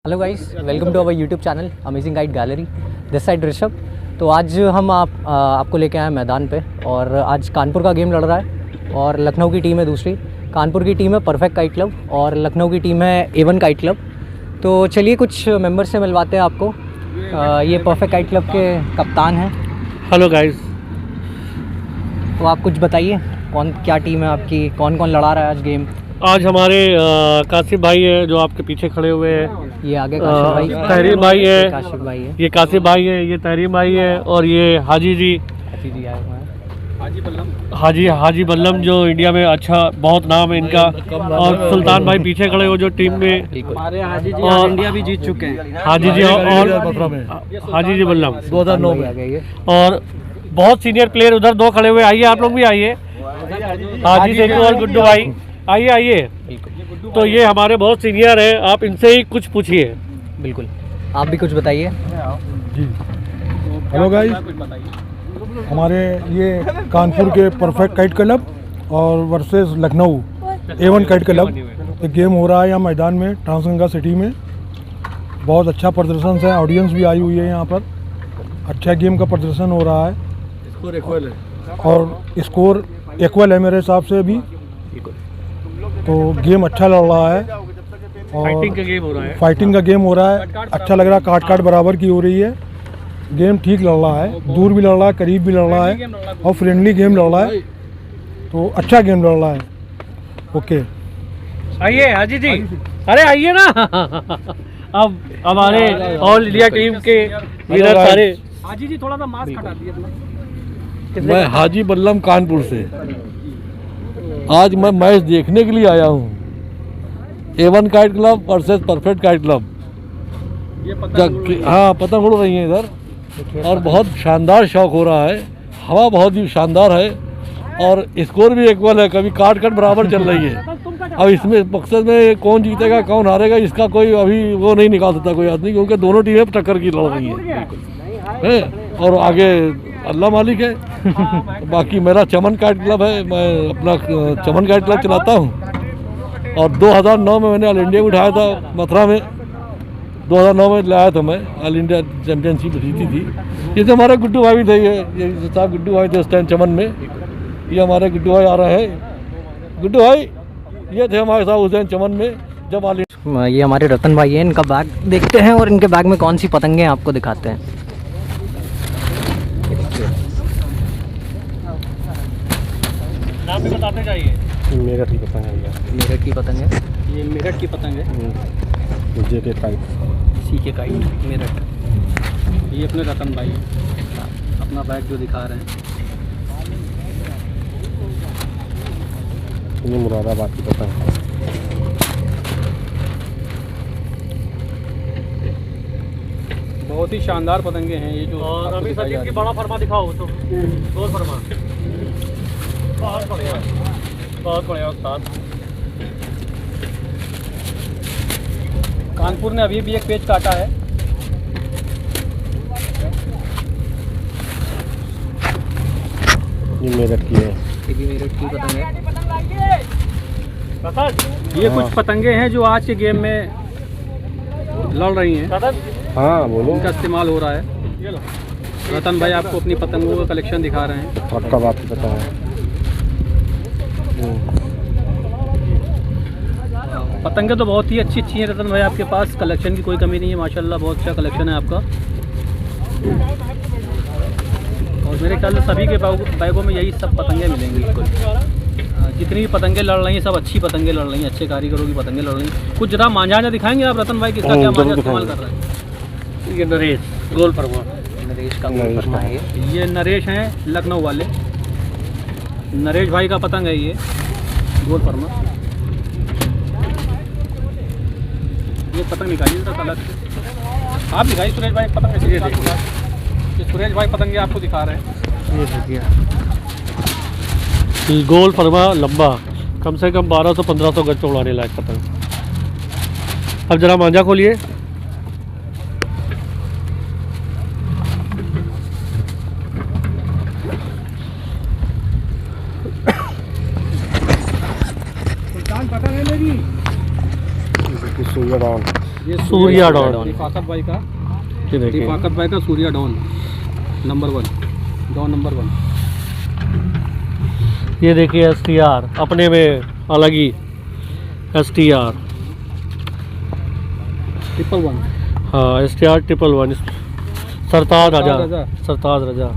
Hello guys, welcome to our YouTube channel amazing guide gallery. This side Rishabh. तो आज हम आपको लेके आए मैदान पे और आज कानपुर का गेम लड़ रहा है और लखनऊ की टीम है दूसरी। कानपुर की टीम है परफेक्ट काइट क्लब और लखनऊ की टीम है A1 काइट क्लब। तो चलिए कुछ मेंबर से मिलवाते हैं आपको। ये परफेक्ट काइट क्लब के कप्तान हैं। Hello guys. तो आप कुछ बताइए, कौन क्या टीम है आपकी, कौन कौन लड़ा रहा है आज गेम? आज हमारे कासिफ भाई है जो आपके पीछे खड़े हुए हैं। ये आगे काशिफ भाई, तहरीम भाई है, काशिफ भाई है, ये कासिफ भाई है, ये तहरीम भाई है और ये हाजी जी आए हुए हैं। हाजी बल्लम जो इंडिया में अच्छा बहुत नाम है इनका। और सुल्तान भाई पीछे खड़े हो जो टीम में हमारे हाजी जी और इंडिया भी जीत चुके हैं। हाजी जी और हाजी जी बल्लम 2009 में। और बहुत सीनियर प्लेयर उधर दो खड़े हुए, आइए आप लोग भी आइए। हाजी सेठू और गुड्डू भाई आइए आइए। तो ये हमारे बहुत सीनियर हैं, आप इनसे ही कुछ पूछिए। बिल्कुल, आप भी कुछ बताइए। जी हेलो गाइस, हमारे ये कानपुर के परफेक्ट काइट क्लब और versus Lucknow A1 kite club एक गेम हो रहा है यहाँ मैदान में ट्रांसगंगा सिटी में। बहुत अच्छा प्रदर्शन है, ऑडियंस भी आई हुई है यहाँ पर। अच्छा गेम का प्रदर्शन हो रहा है। स्कोर इक्वल है और स्कोर इक्वल है मेरे हिसाब से अभी। तो गेम अच्छा लड़ रहा है और फाइटिंग का गेम हो रहा है। फाइटिंग का गेम हो रहा है। अच्छा लग रहा है, काट बराबर की हो रही है। गेम ठीक लड़ रहा है, दूर भी लड़ रहा है, करीब भी लड़ रहा है और फ्रेंडली गेम लड़ रहा है। तो अच्छा गेम लड़ रहा है। ओके, आइए हाजी जी, अरे आइए ना। अब हमारे ऑल इंडिया टीम के लीडर सारे। हाजी जी थोड़ा सा मास्क हटा दिए। मैं हाजी बल्लम कानपुर से आज मैं मैच देखने के लिए आया हूँ। A1 kite club versus perfect kite club. हाँ, पतंग उड़ रही है इधर और बहुत शानदार शौक हो रहा है। हवा बहुत ही शानदार है और स्कोर भी इक्वल है, कभी काट बराबर चल रही है। अब इसमें मकसद में कौन जीतेगा कौन हारेगा इसका कोई अभी वो नहीं निकाल सकता कोई आदमी, क्योंकि दोनों टीमें टक्कर की लड़ रही है। और आगे अल्लाह मालिक है। बाकी मेरा चमन काइट क्लब है, मैं अपना चमन काइट क्लब चलाता हूँ। और 2009 में मैंने ऑल इंडिया भी उठाया था मथुरा में। 2009 में लाया था मैं, ऑल इंडिया चैम्पियनशिप जीती थी। जैसे हमारे गुड्डू भाई भी थे, ये साहब गुड्डू भाई थे उस टाइम चमन में। ये हमारे गुड्डू भाई आ रहे हैं। गुड्डू भाई ये थे हमारे साथ उस दिन चमन में जब ऑल इंडिया। ये हमारे रतन भाई हैं, इनका बैग देखते हैं और इनके बैग में कौन सी पतंगे हैं आपको दिखाते हैं। नाम भी बताते जाइए। मेरठ की पतंग है। मेरठ की पतंग है। ये मेरठ की पतंग है। JK kite, CK kite Meerut. ये अपने रतन भाई अपना बैग जो दिखा रहे हैं। ये मुरादाबाद की पतंग है। बहुत ही शानदार पतंगे हैं ये जो और आपको अभी दिखाई जा सचिन की रही बड़ा फरमा दिखाओ तो गोल फरमा। बहुत बढ़िया, बहुत बढ़िया उस्ताद। कानपुर ने अभी भी एक पेज काटा है। ये मेरठ की है। ये भी मेरठ की पतंग है। ये कुछ पतंगे हैं जो आज के गेम में लड़ रही हैं। हाँ बोलो। इनका इस्तेमाल हो रहा है। रतन भाई आपको अपनी पतंगों का कलेक्शन दिखा रहे हैं। आपका बात ही पता है। पतंगे तो बहुत ही अच्छी अच्छी हैं रतन भाई आपके पास। कलेक्शन की कोई कमी नहीं है, माशाल्लाह बहुत अच्छा कलेक्शन है आपका। और मेरे ख्याल से सभी के बैगों में यही सब पतंगे मिलेंगी। बिल्कुल जितनी भी पतंगे लड़ रही हैं सब अच्छी पतंगे लड़ रही हैं, अच्छे कारीगरों की पतंगे लड़ रही हैं। कुछ जरा मांझा दिखाएंगे आप रतन भाई, किसका क्या मांझा इस्तेमाल कर रहे हैं? ये नरेश गोल फरमा। नरेश का गोल फरमा है ये नरेश हैं लखनऊ वाले। नरेश भाई का पतंग है ये गोल फरमा। ये पतंग निकालिए जरा अलग से। आप दिखाइए सुरेश भाई पतंग। ये देखिए, ये सुरेश भाई पतंगे आपको दिखा रहे हैं। ये देखिए गोल फरमा लंबा, कम से कम 1200-1500 गज पे उड़ाने लायक पतंग। अब जरा मांझा खोलिए। सुइया डाउन। ये सूर्या डॉन। रिफाकत भाई का, ये देखिए, रिफाकत भाई का Surya don number 1, don number 1। ये देखिए STR अपने में अलग ही STR। 111। हाँ STR 111 सरताज रजा। राजा, सरताज राजा।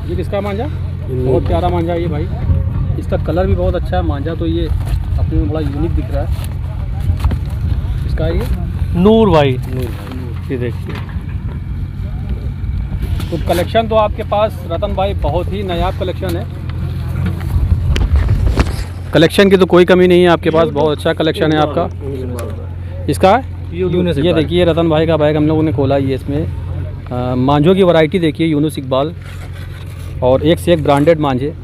ये किसका मांझा? बहुत प्यारा मांझा है ये भाई, इसका कलर भी बहुत अच्छा है। मांझा तो ये अपने में बड़ा यूनिक दिख रहा है। इसका ये नूर भाई, ये देखिए। तो कलेक्शन तो आपके पास रतन भाई बहुत ही नायाब कलेक्शन है। कलेक्शन की तो कोई कमी नहीं है आपके पास, बहुत अच्छा कलेक्शन है आपका। इसका ये देखिए रतन भाई का बैग हम लोगों ने खोला, ये इसमें मांझों की वैरायटी देखिए, यूनुस इकबाल और एक से एक ब्रांडेड मांझे।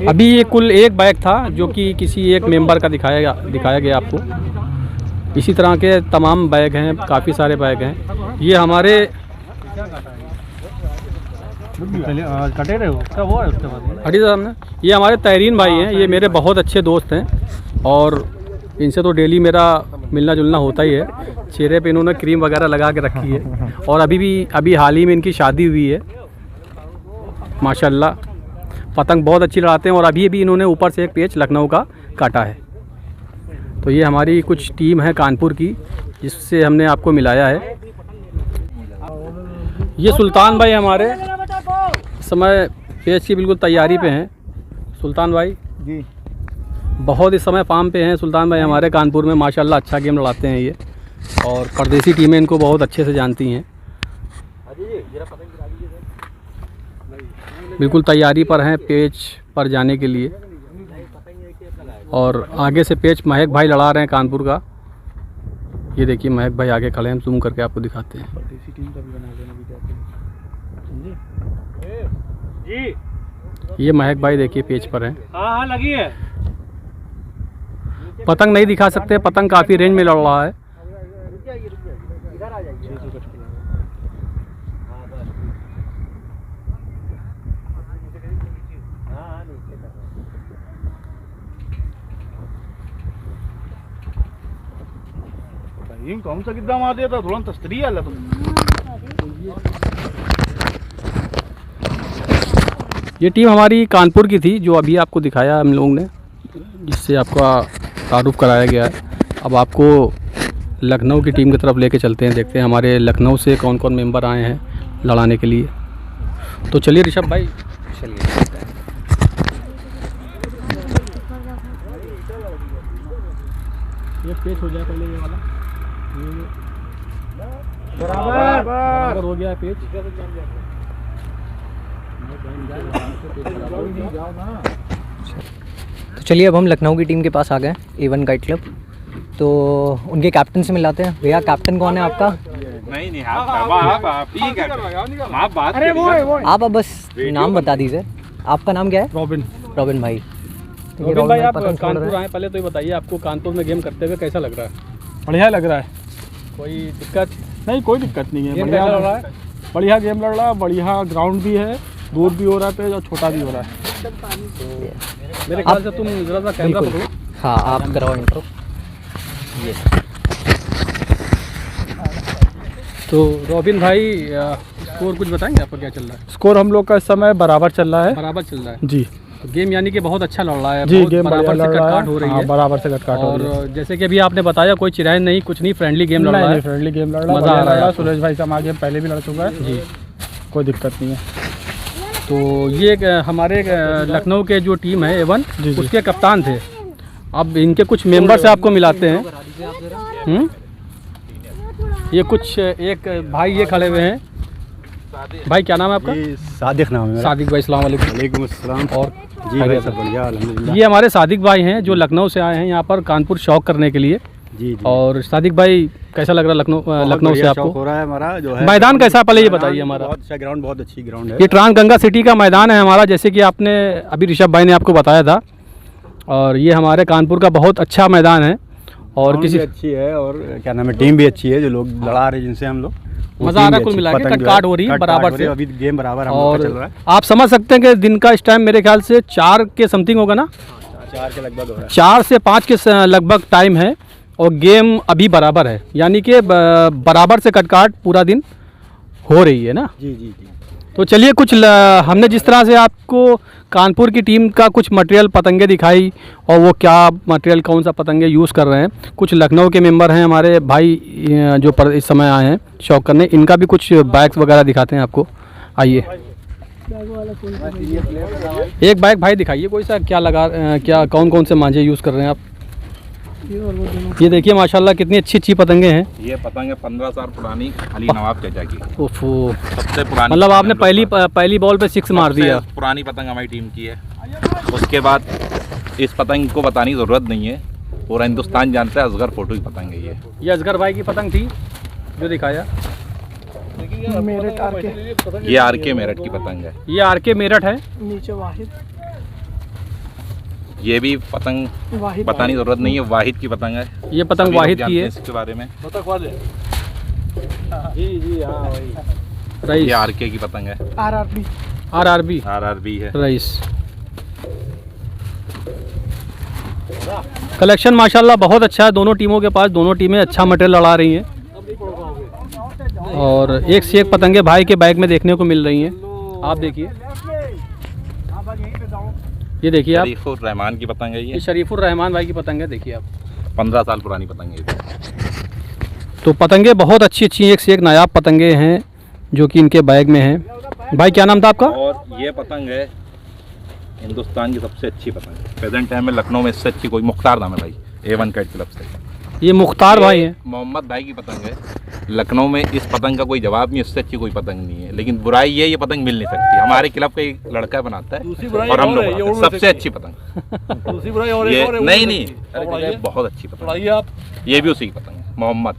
अभी ये कुल एक बैग था जो कि किसी एक मेंबर का दिखाया गया आपको। इसी तरह के तमाम बैग हैं, काफ़ी सारे बैग हैं। ये हमारे कटे रहे हो क्या वो है उसके बाद? हटी सामने, ये हमारे तहरीन भाई हैं, ये मेरे बहुत अच्छे दोस्त हैं और इनसे तो डेली मेरा मिलना जुलना होता ही है। चेहरे पे इन्होंने क्रीम वगैरह लगा के रखी है और अभी हाल ही में इनकी शादी हुई है माशाल्लाह। पतंग बहुत अच्छी लड़ाते हैं और अभी इन्होंने ऊपर से एक पेच लखनऊ का काटा है। तो ये हमारी कुछ टीम है कानपुर की जिससे हमने आपको मिलाया है। ये सुल्तान भाई हमारे इस समय पेच की बिल्कुल तैयारी पे हैं। सुल्तान भाई जी बहुत इस समय फार्म पे हैं। सुल्तान भाई हमारे कानपुर में माशाल्लाह अच्छा गेम लड़ाते हैं ये, और परदेसी टीमें इनको बहुत अच्छे से जानती हैं। बिल्कुल तैयारी पर हैं पेच पर जाने के लिए, और आगे से पेच महक भाई लड़ा रहे हैं कानपुर का। ये देखिए महक भाई आगे खड़े हैं, जूम करके आपको दिखाते हैं। ये महक भाई देखिए पेच पर हैं। हाँ लगी है। पतंग नहीं दिखा सकते, पतंग काफ़ी रेंज में लड़ रहा है। कौन सा कितना मार दिया था, थोड़ा तस्तरी आला तुम। ये टीम हमारी कानपुर की थी जो अभी आपको दिखाया हम लोगों ने, जिससे आपका तारुफ कराया गया है। अब आपको लखनऊ की टीम की तरफ लेके चलते हैं, देखते हैं हमारे लखनऊ से कौन कौन मेंबर आए हैं लड़ाने के लिए। तो चलिए ऋषभ भाई, चलिए। ये पेच हो जाए पहले, ये वाला बराबर हो गया पेच। तो चलिए अब हम लखनऊ की टीम के पास आ गए, A1 गाइड क्लब। तो उनके कैप्टन से मिलाते हैं। भैया कैप्टन कौन है आपका? नहीं आप आप बस नाम बता दीजिए। आपका नाम क्या है? रॉबिन। रॉबिन भाई। रॉबिन भाई आप कानपुर आए, पहले तो ये बताइए आपको कानपुर में गेम करते हुए कैसा लग रहा है? बढ़िया लग रहा है। कोई दिक्कत? नहीं कोई दिक्कत नहीं है, गेम कैसा लग रहा है? बढ़िया गेम लड़ रहा है, बढ़िया ग्राउंड भी है, दूर भी हो रहा है पेज और छोटा भी हो रहा है। मेरे ख्याल से तुम जरा सा कैमरा बिल्कुल। पकड़ो। हाँ आप कराओ इंट्रो। ये तो रॉबिन भाई स्कोर कुछ बताएंगे आपका क्या चल रहा है? स्कोर हम लोग का इस समय बराबर चल रहा है। बराबर चल रहा है जी तो गेम यानी कि बहुत अच्छा लड़ रहा है। जी बहुत गेम बराबर बढ़िया से लड़ रहा कटकाट हो रही है, है। बराबर से कटकाट हो रही है। और जैसे कि अभी आपने बताया कोई चिरायन नहीं, कुछ नहीं, फ्रेंडली गेम लड़ रहा है। फ्रेंडली गेम लड़ रहा है, मज़ा आ रहा है आपको? सुरेश भाई से हमारे गेम पहले भी लड़ चुका है जी। कोई दिक्कत नहीं है। तो ये हमारे लखनऊ के जो टीम है A1 जी, जी। उसके कप्तान थे। अब इनके कुछ मेंबर से आपको मिलाते हैं। ये कुछ एक भाई ये खड़े हुए हैं। भाई क्या नाम है आपका? सादिक नाम है। सादिक भाई, अस्सलाम वालेकुम। वालेकुम अस्सलाम। और जी भाई सब बढ़िया अल्हम्दुलिल्लाह। ये हमारे सादिक भाई हैं जो लखनऊ से आए हैं यहाँ पर कानपुर शौक करने के लिए। जी जी। और सादिक भाई कैसा लग रहा है लखनऊ से आपको? हो रहा है हमारा जो है। मैदान कैसा है पहले ये बताइए हमारा। बहुत अच्छा ग्राउंड, बहुत अच्छी ग्राउंड है। ये ट्रांसगंगा सिटी का मैदान है हमारा, जैसे कि आपने अभी ऋषभ भाई ने आपको बताया था। और ये हमारे कानपुर का बहुत अच्छा मैदान है और Ground किसी भी अच्छी है और क्या नाम है, टीम भी अच्छी है जो लोग लड़ा रहे हैं जिनसे हम लोग। वो मज़ा आ टीम रहा है भी कुल अच्छी, मिला के, पतंग जो है, कटकाट हो रही है कटकाट बराबर हो रही है, से। अभी गेम बराबर हम लोग और का चल रहा है। आप समझ सकते हैं कि दिन का इस टाइम मेरे ख्याल से 4 के समथिंग होगा ना, 4 से 5 के लगभग टाइम है और गेम अभी बराबर है, यानी कि बराबर से कटकाट पूरा दिन हो रही है ना। जी जी जी। तो चलिए कुछ हमने जिस तरह से आपको कानपुर की टीम का कुछ मटेरियल पतंगे दिखाई और वो क्या मटेरियल कौन सा पतंगे यूज़ कर रहे हैं, कुछ लखनऊ के मेंबर हैं हमारे भाई जो इस समय आए हैं शौक करने, इनका भी कुछ बैग्स वगैरह दिखाते हैं आपको। आइए एक बैग भाई दिखाइए कोई सा, क्या लगा क्या कौन कौन से मांझे यूज़ कर रहे हैं आप। ये देखिए माशाल्लाह कितनी अच्छी अच्छी पतंगे हैं। ये पतंग है 15 साल पुरानी अली नवाब चाचा की, ओफो, सबसे पुरानी। मतलब आपने पहली बॉल पे 6 मार दिया। पुरानी पतंग हमारी टीम की है। उसके बाद इस पतंग को बताने की ज़रूरत नहीं है, पूरा हिंदुस्तान जानता है असगर फोटो की पतंग है ये असगर भाई की पतंग थी जो दिखाया। ये आरके मेरठ की पतंग है। ये आरके मेरठ है। ये भी पतंग बताने की ज़रूरत नहीं है, वाहिद की पतंग है। ये पतंग सभी वाहिद लोग की जानते है। हैं इसके बारे में। रईस ये आरके की पतंग है। आरआरबी है। रईस कलेक्शन माशाल्लाह बहुत अच्छा है दोनों टीमों के पास। दोनों टीमें अच्छा मटेरियल लड़ा रही हैं और एक से एक पतंगे भाई के बैग में देखने को मिल रही हैं। आप देखिए, ये देखिए आप, शरीफुर रहमान की पतंग है ये ये। शरीफुर रहमान भाई की पतंग है। देखिए आप, 15 साल पुरानी पतंग है ये। तो पतंगे बहुत अच्छी अच्छी एक से एक नायाब पतंगे हैं जो कि इनके बैग में हैं। भाई क्या नाम था आपका? और ये पतंग है हिंदुस्तान की सबसे अच्छी पतंग। प्रेजेंट टाइम में लखनऊ में इससे अच्छी कोई, मुख्तार नाम है भाई, A1 काइट क्लब से। ये मुख्तार भाई हैं। मोहम्मद भाई की पतंग है। लखनऊ में इस पतंग का कोई जवाब नहीं, इससे अच्छी कोई पतंग नहीं है। लेकिन बुराई ये पतंग मिल नहीं सकती। हमारे क्लब का एक लड़का बनाता है और हम लोग बनाते हैं। सबसे अच्छी पतंग ये नहीं, अरे बहुत अच्छी पतंग, ये भी उसी की पतंग है। मोहम्मद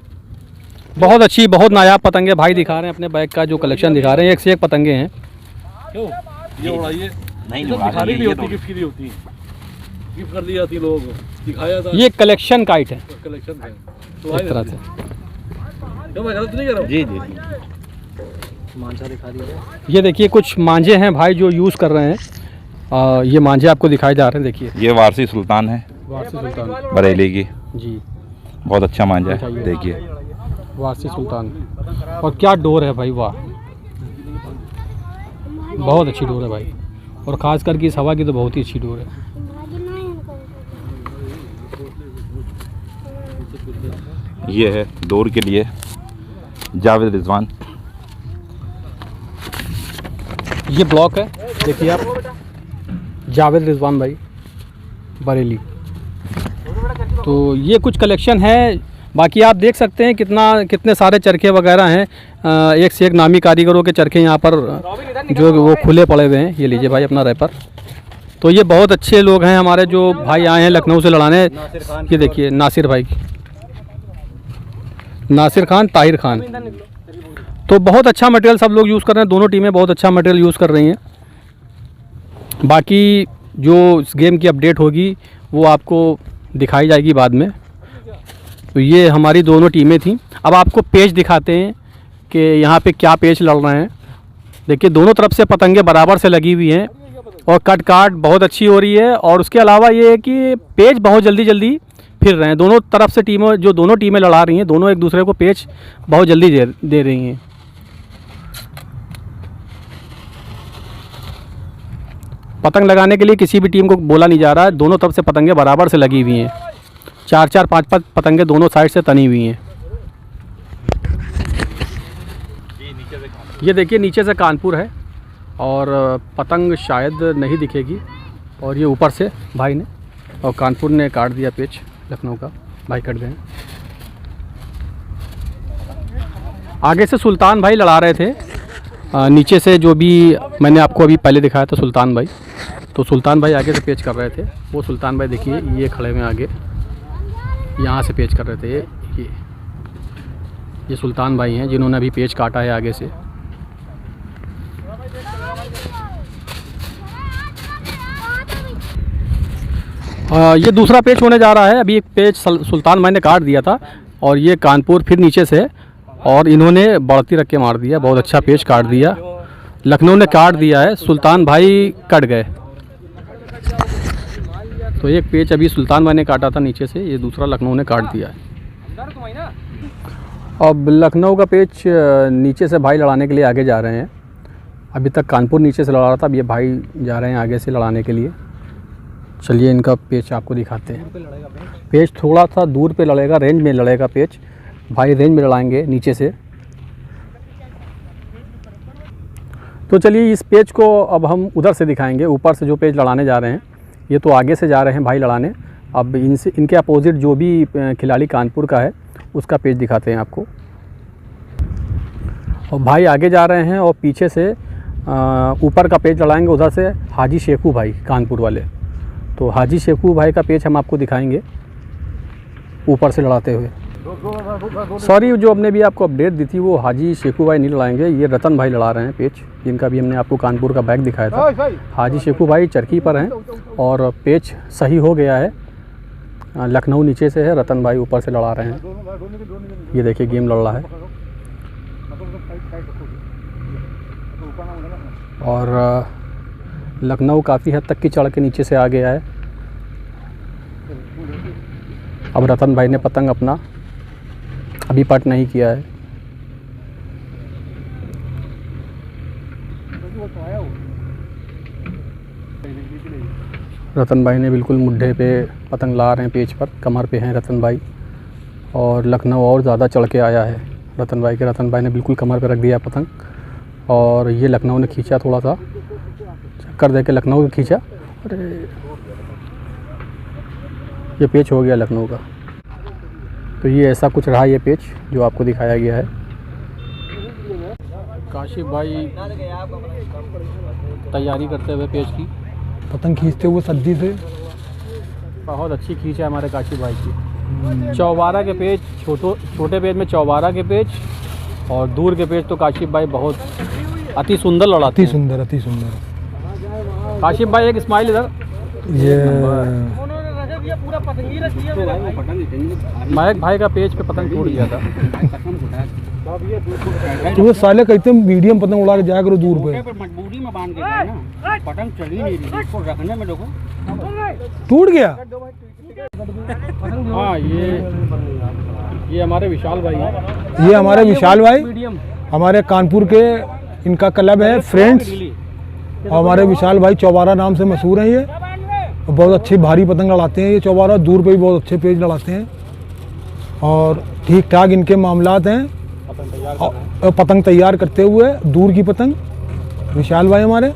बहुत अच्छी बहुत नायाब पतंगे भाई दिखा रहे हैं अपने बैग का जो कलेक्शन दिखा रहे हैं। एक से एक पतंगे हैं। नहीं गिफ्ट कर दी जाती लोगों को, दिखाया था। ये कलेक्शन काइट है कलेक्शन है तो इस तरह से। क्यों मैं गलत नहीं कर रहा हूँ? जी जी। ये देखिए कुछ मांझे हैं भाई जो यूज़ कर रहे हैं। ये मांझे आपको दिखाए जा रहे हैं। देखिए ये वारसी सुल्तान है वारसी सुल्तान बरेली की, जी, बहुत अच्छा मांझा है। देखिए वारसी सुल्तान। और क्या डोर है भाई, वाह, बहुत अच्छी डोर है भाई। और ख़ास करके इस हवा की तो बहुत ही अच्छी डोर है। ये है डोर के लिए जावेद रिजवान। ये ब्लॉक है, देखिए आप, जावेद रिजवान भाई बरेली। तो ये कुछ कलेक्शन है। बाकी आप देख सकते हैं कितने सारे चरखे वगैरह हैं। एक से एक नामी कारीगरों के चरखे यहाँ पर जो वो खुले पड़े हुए हैं। ये लीजिए भाई अपना रैपर। तो ये बहुत अच्छे लोग हैं हमारे जो भाई आए हैं लखनऊ से लड़ाने। ये देखिए नासिर भाई, नासिर खान, ताहिर खान। तो बहुत अच्छा मटेरियल सब लोग यूज़ कर रहे हैं। दोनों टीमें बहुत अच्छा मटेरियल यूज़ कर रही हैं। बाकी जो इस गेम की अपडेट होगी वो आपको दिखाई जाएगी बाद में। तो ये हमारी दोनों टीमें थी। अब आपको पेच दिखाते हैं कि यहाँ पे क्या पेच लड़ रहे हैं। देखिए दोनों तरफ से पतंगे बराबर से लगी हुई हैं और कट काट बहुत अच्छी हो रही है। और उसके अलावा ये है कि पेच बहुत जल्दी फिर रहे हैं। दोनों तरफ से टीमों जो दोनों टीमें लड़ा रही हैं, दोनों एक दूसरे को पेच बहुत जल्दी दे रही हैं। पतंग लगाने के लिए किसी भी टीम को बोला नहीं जा रहा है। दोनों तरफ से पतंगे बराबर से लगी हुई हैं। 4-4, 5-5 पतंगे दोनों साइड से तनी हुई हैं। ये देखिए नीचे से कानपुर है और पतंग शायद नहीं दिखेगी। और ये ऊपर से भाई ने और कानपुर ने काट दिया पेच, लखनऊ का भाई कट गए। आगे से सुल्तान भाई लड़ा रहे थे। नीचे से जो भी मैंने आपको अभी पहले दिखाया था सुल्तान भाई, तो सुल्तान भाई आगे से पेच कर रहे थे। वो सुल्तान भाई देखिए ये खड़े में आगे यहाँ से पेच कर रहे थे। ये सुल्तान भाई हैं जिन्होंने अभी पेच काटा है आगे से। ये दूसरा पेच होने जा रहा है। अभी एक पेच सुल्तान भाई ने काट दिया था और ये कानपुर फिर नीचे से और इन्होंने बढ़ती रख के मार दिया। बहुत अच्छा पेच काट दिया, लखनऊ ने काट दिया है, सुल्तान भाई कट गए। तो एक पेच अभी सुल्तान भाई ने काटा था नीचे से, ये दूसरा लखनऊ ने काट दिया है। अब लखनऊ का पेच नीचे से भाई लड़ाने के लिए आगे जा रहे हैं। अभी तक कानपुर नीचे से लड़ा रहा था, अब ये भाई जा रहे हैं आगे से लड़ाने के लिए। चलिए इनका पेच आपको दिखाते हैं। पेच थोड़ा सा दूर पे लड़ेगा, रेंज में लड़ेगा पेच। भाई रेंज में लड़ाएंगे नीचे से। तो चलिए इस पेच को अब हम उधर से दिखाएंगे। ऊपर से जो पेच लड़ाने जा रहे हैं, ये तो आगे से जा रहे हैं भाई लड़ाने। अब इनसे इनके अपोजिट जो भी खिलाड़ी कानपुर का है उसका पेच दिखाते हैं आपको। और भाई आगे जा रहे हैं और पीछे से ऊपर का पेच लड़ाएंगे, उधर से हाजी शेखू भाई कानपुर वाले। तो हाजी शेखू भाई का पेच हम आपको दिखाएंगे ऊपर से लड़ाते हुए। सॉरी, जो हमने भी आपको अपडेट दी थी वो हाजी शेखू भाई नहीं लड़ाएंगे, ये रतन भाई लड़ा रहे हैं पेच, जिनका भी हमने आपको कानपुर का बैग दिखाया था। हाजी शेखू भाई चरखी पर हैं और पेच सही हो गया है। लखनऊ नीचे से है, रतन भाई ऊपर से लड़ा रहे हैं। ये देखिए गेम लड़ रहा है। और लखनऊ काफ़ी हद तक की चढ़ के नीचे से आ गया है। अब रतन भाई ने पतंग अपना अभी पट नहीं किया है। रतन भाई ने बिल्कुल मुड्ढे पे पतंग ला रहे हैं, पेच पर कमर पे हैं रतन भाई। और लखनऊ और ज़्यादा चढ़ के आया है रतन भाई के। रतन भाई ने बिल्कुल कमर पे रख दिया पतंग और ये लखनऊ ने खींचा, थोड़ा सा चक्कर दे के लखनऊ ने खींचा। अरे ये पेच हो गया लखनऊ का। तो ये ऐसा कुछ रहा ये पेच जो आपको दिखाया गया है। काशिफ भाई तैयारी करते हुए पेच की, पतंग खींचते हुए सद्दी से। बहुत अच्छी खींच है हमारे काशिफ भाई की। चौबारा के पेच, छोटे पेच में चौबारा के पेच और दूर के पेच तो काशिफ भाई बहुत अति सुंदर लड़ाते हैं। अति सुंदर। काशिफ भाई एक स्माइल इधर। ये मयक भाई का पेच पे पतंग टूट गया था। तो वो साले कहते हैं मीडियम पतंग उड़ा के जाया करो दूर पे। मजबूरी में बांध के गए ना, पतंग चढ़ी नहीं रही, इसको रखने में देखो टूट गया। हाँ, ये हमारे विशाल भाई हैं। ये हमारे विशाल भाई हमारे कानपुर के, इनका क्लब है फ्रेंड्स। और हमारे विशाल भाई चौबारा नाम से मशहूर हैं। ये बहुत अच्छी भारी पतंग लड़ाते हैं। ये चौबारा दूर पे भी बहुत अच्छे पेज लड़ाते हैं और ठीक ठाक इनके मामलात हैं। और पतंग तैयार करते हुए दूर की पतंग विशाल भाई हमारे,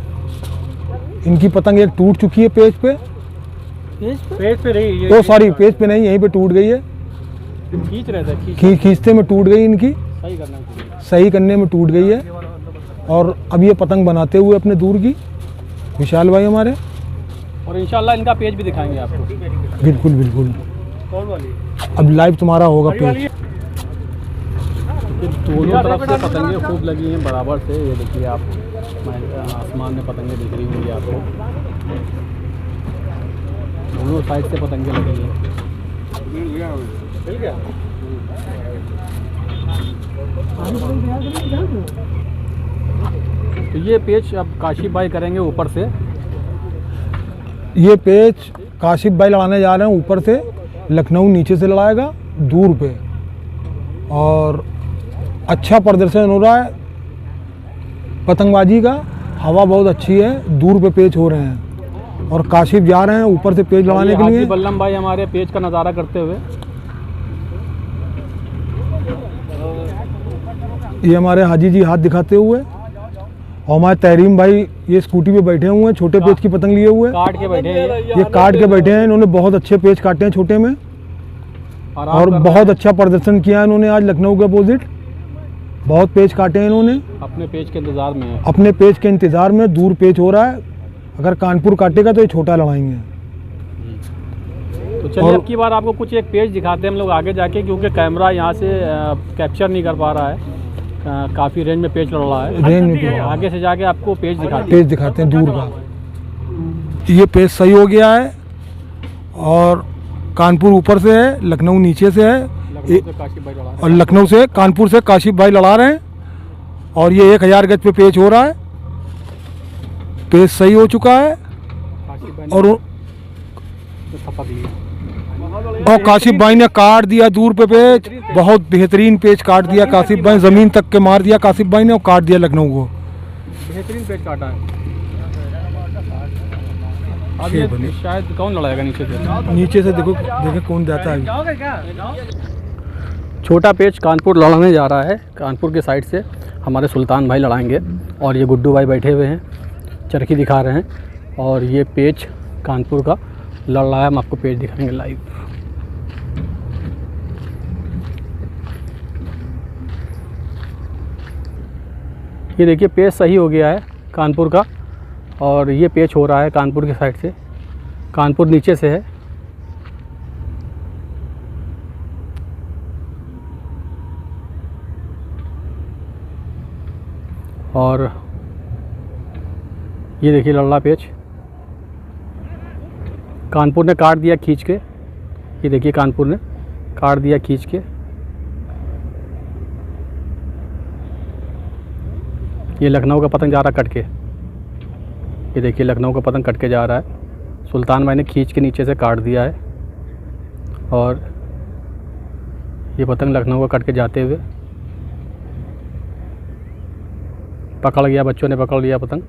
इनकी पतंग एक टूट चुकी है पेज पे। पेच पे नहीं, तो सॉरी, पेज पे नहीं, यहीं पे टूट गई है। खींच रहे थे, खींचते में टूट गई इनकी, सही करने में टूट गई है। और अब ये पतंग बनाते हुए अपने दूर की विशाल भाई हमारे। और इंशाल्लाह इनका पेज भी दिखाएंगे आपको। बिल्कुल बिल्कुल। कौन वाली? अब लाइव तुम्हारा होगा पेज। दोनों तरफ से पतंगे खूब लगी हैं बराबर से। ये देखिए आप, आसमान में पतंगे दिख रही होंगी आपको। दोनों साइड से पतंगे लगी हैं। तो ये पेच अब काशिफ भाई करेंगे ऊपर से। ये पेच काशिफ भाई लड़ाने जा रहे हैं ऊपर से, लखनऊ नीचे से लड़ाएगा दूर पे। और अच्छा प्रदर्शन हो रहा है पतंगबाजी का, हवा बहुत अच्छी है, दूर पे पेच हो रहे हैं और काशिफ जा रहे हैं ऊपर से पेच लड़ाने के लिए। बल्लम भाई हमारे पेच का नज़ारा करते हुए। ये हमारे हाजी जी हाथ दिखाते हुए। और हमारे तहरीम भाई ये स्कूटी पे बैठे हुए हैं, छोटे पेच की पतंग लिए हुए। काट के बैठे हैं ये काट के बैठे हैं। इन्होंने बहुत अच्छे पेच काटे हैं छोटे में और बहुत अच्छा प्रदर्शन किया है इन्होंने आज लखनऊ के अपोजिट। बहुत पेच काटे हैं इन्होंने। अपने पेच के इंतजार में है। अपने पेच के इंतजार में। दूर पेच हो रहा है, अगर कानपुर काटेगा तो ये छोटा लड़ाएंगे। तो चलिए अब की बार आपको कुछ एक पेज दिखाते हैं हम लोग आगे जाके, क्योंकि कैमरा यहाँ से कैप्चर नहीं कर पा रहा है। काफ़ी रेंज में पेच लड़ रहा है। रेंज में आगे से जाके आपको पेज दिखाते हैं दूर का। ये पेज सही हो गया है और कानपुर ऊपर से है, लखनऊ नीचे से है। और लखनऊ से कानपुर से काशिफ भाई लड़ा रहे हैं और ये 1000 गज पे पेच हो रहा है। पेच सही हो चुका है और और काशिफ भाई ने काट दिया दूर पे पेच, बहुत बेहतरीन पेच काट दिया काशिफ भाई, ज़मीन तक के मार दिया काशिफ भाई ने और काट दिया लखनऊ को। बेहतरीन पेच काटा है। अब ये शायद कौन लड़ाएगा नीचे से? नीचे से देखो कौन जाता है। छोटा पेच कानपुर लड़ाने जा रहा है। कानपुर के साइड से हमारे सुल्तान भाई लड़ाएंगे और ये गुड्डू भाई बैठे हुए हैं, चरखी दिखा रहे हैं। और ये पेच कानपुर का लड़ रहा है, हम आपको पेच दिखाएंगे लाइव। ये देखिए पेच सही हो गया है कानपुर का, और ये पेच हो रहा है कानपुर की साइड से। कानपुर नीचे से है। और ये देखिए लल्ला पेच कानपुर ने काट दिया खींच के। ये देखिए कानपुर ने काट दिया खींच के। ये लखनऊ का पतंग जा रहा कट के। ये देखिए लखनऊ का पतंग कट के जा रहा है। सुल्तान भाई ने खींच के नीचे से काट दिया है और ये पतंग लखनऊ का कट के जाते हुए पकड़ गया। बच्चों ने पकड़ लिया पतंग,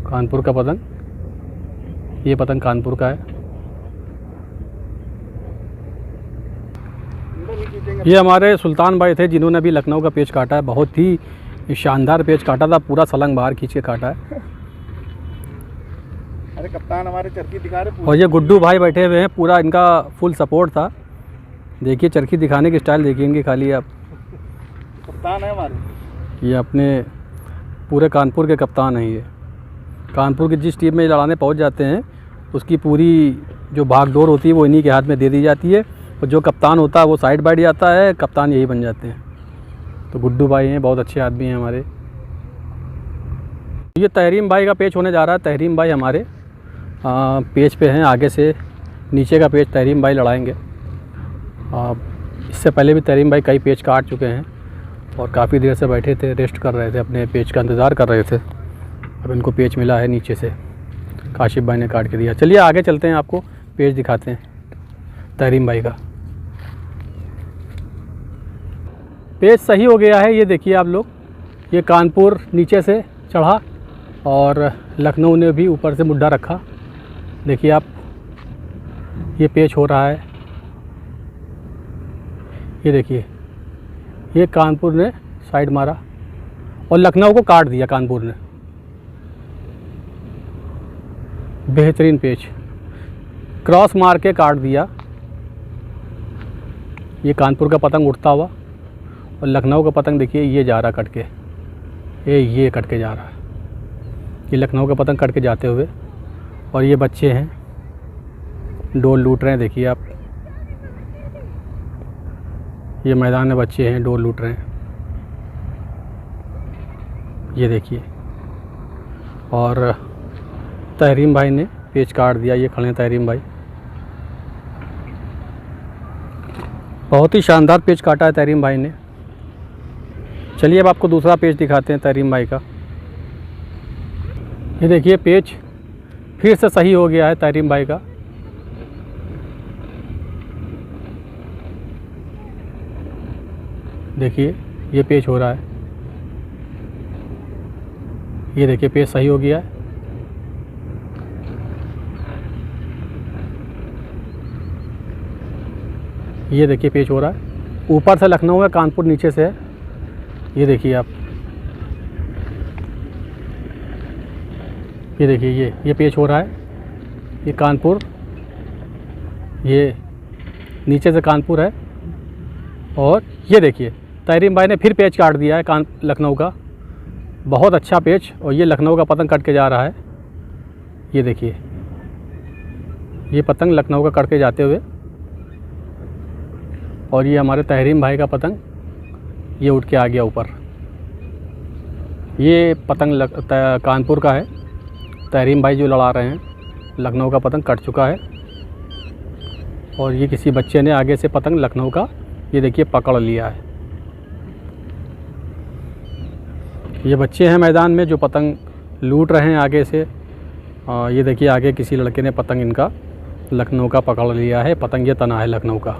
कानपुर का पतंग। ये पतंग कानपुर का है। ये हमारे सुल्तान भाई थे जिन्होंने अभी लखनऊ का पेच काटा है। बहुत ही शानदार पेच काटा था, पूरा सलंग बाहर खींच के काटा है। अरे कप्तान हमारे चरखी दिखा रहे। और ये गुड्डू भाई बैठे हुए हैं, पूरा इनका फुल सपोर्ट था। देखिए चरखी दिखाने की स्टाइल देखेंगे खाली आप। कप्तान है हमारे। ये अपने पूरे कानपुर के कप्तान हैं। ये कानपुर की जिस टीम में लड़ाने पहुंच जाते हैं उसकी पूरी जो भागदौड़ होती है वो इन्हीं के हाथ में दे दी जाती है, और जो कप्तान होता है वो साइड बैठ जाता है, कप्तान यही बन जाते हैं। तो गुड्डू भाई हैं, बहुत अच्छे आदमी हैं हमारे। ये तहरीम भाई का पेच होने जा रहा है। तहरीम भाई हमारे पेच पे हैं, आगे से नीचे का पेच तहरीम भाई लड़ाएंगे। इससे पहले भी तहरीम भाई कई पेच काट चुके हैं और काफ़ी देर से बैठे थे, रेस्ट कर रहे थे, अपने पेच का इंतज़ार कर रहे थे। अब इनको पेच मिला है नीचे से, काशिफ भाई ने काट के दिया। चलिए आगे चलते हैं, आपको पेच दिखाते हैं तहरीम भाई का। पेच सही हो गया है। ये देखिए आप लोग, ये कानपुर नीचे से चढ़ा और लखनऊ ने भी ऊपर से मुड्ढा रखा। देखिए आप, ये पेच हो रहा है। ये देखिए, ये कानपुर ने साइड मारा और लखनऊ को काट दिया कानपुर ने। बेहतरीन पेच, क्रॉस मार के काट दिया। ये कानपुर का पतंग उड़ता हुआ, और लखनऊ का पतंग देखिए ये जा रहा कट के, ये कट के जा रहा है। ये लखनऊ का पतंग कट के जाते हुए, और ये बच्चे हैं डोल लूट रहे हैं। देखिए आप, ये मैदान में बच्चे हैं डोल लूट रहे हैं। ये देखिए, और तहरीम भाई ने पेच काट दिया। ये खड़े हैं तहरीम भाई, बहुत ही शानदार पेच काटा है तहरीम भाई ने। चलिए अब आपको दूसरा पेच दिखाते हैं तहरीम भाई का। ये देखिए पेच फिर से सही हो गया है तहरीम भाई का। देखिए ये पेच हो रहा है। ये देखिए पेच सही हो गया है। ये देखिए पेच हो रहा है। ऊपर से लखनऊ है, कानपुर नीचे से है। ये देखिए आप, ये देखिए ये पेच हो रहा है। ये कानपुर, ये नीचे से कानपुर है। और ये देखिए तहरीम भाई ने फिर पेच काट दिया है लखनऊ का। बहुत अच्छा पेच, और ये लखनऊ का पतंग कट के जा रहा है। ये देखिए, ये पतंग लखनऊ का कट के जाते हुए, और ये हमारे तहरीम भाई का पतंग ये उठ के आ गया ऊपर। ये पतंग कानपुर का है। तहरीम भाई जो लड़ा रहे हैं, लखनऊ का पतंग कट चुका है, और ये किसी बच्चे ने आगे से पतंग लखनऊ का ये देखिए पकड़ लिया है। ये बच्चे हैं मैदान में जो पतंग लूट रहे हैं आगे से। ये देखिए आगे किसी लड़के ने पतंग इनका लखनऊ का पकड़ लिया है। पतंग ये तना है लखनऊ का,